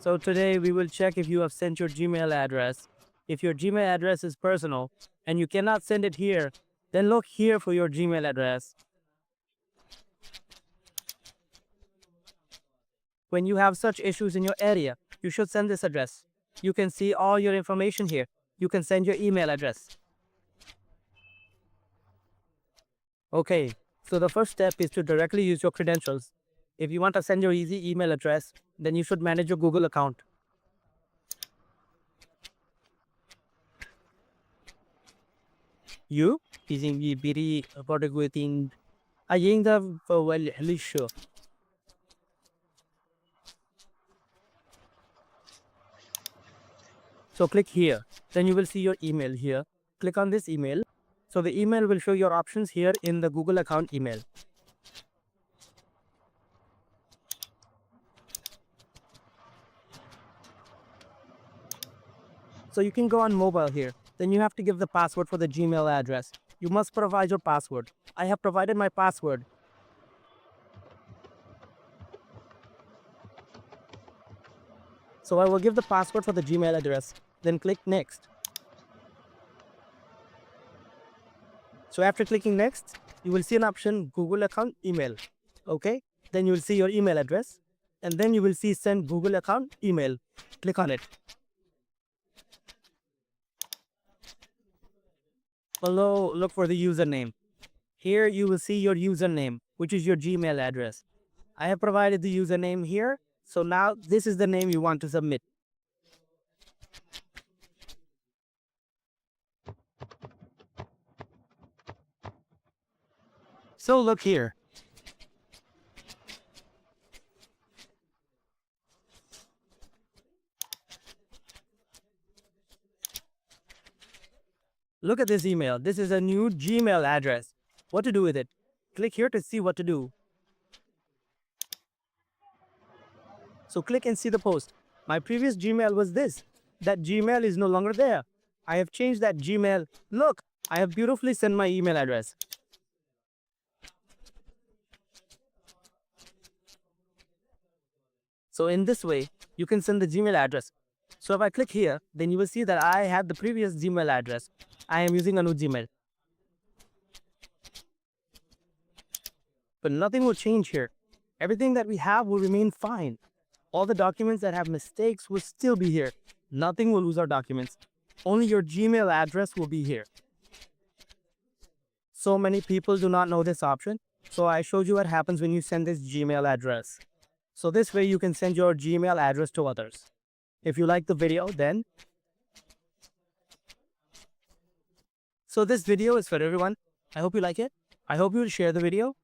So today we will check if you have sent your Gmail address. If your Gmail address is personal and you cannot send it here, then look here for your Gmail address. When you have such issues in your area, you should send this address. You can see all your information here. You can send your email address. Okay, so the first step is to directly use your credentials. If you want to send your easy email address, then you should manage your Google account. You using the BD within a ying the well sure. So click here. Then you will see your email here. Click on this email. So the email will show your options here in the Google account email. So you can go on mobile here. Then you have to give the password for the Gmail address. You must provide your password. I have provided my password. So I will give the password for the Gmail address. Then click next. So after clicking next, you will see an option Google account email. Okay. Then you will see your email address. And then you will see send Google account email. Click on it. Below, look for the username. Here you will see your username, which is your Gmail address. I have provided the username here. So now this is the name you want to submit. So look here. Look at this email. This is a new Gmail address. What to do with it? Click here to see what to do. So click and see the post. My previous Gmail was this. That Gmail is no longer there. I have changed that Gmail. Look, I have beautifully sent my email address. So in this way, you can send the Gmail address. So if I click here, then you will see that I have the previous Gmail address. I am using a new Gmail. But nothing will change here. Everything that we have will remain fine. All the documents that have mistakes will still be here. Nothing will lose our documents. Only your Gmail address will be here. So many people do not know this option. So I showed you what happens when you send this Gmail address. So this way you can send your Gmail address to others. If you like the video, then. So this video is for everyone. I hope you like it. I hope you will share the video.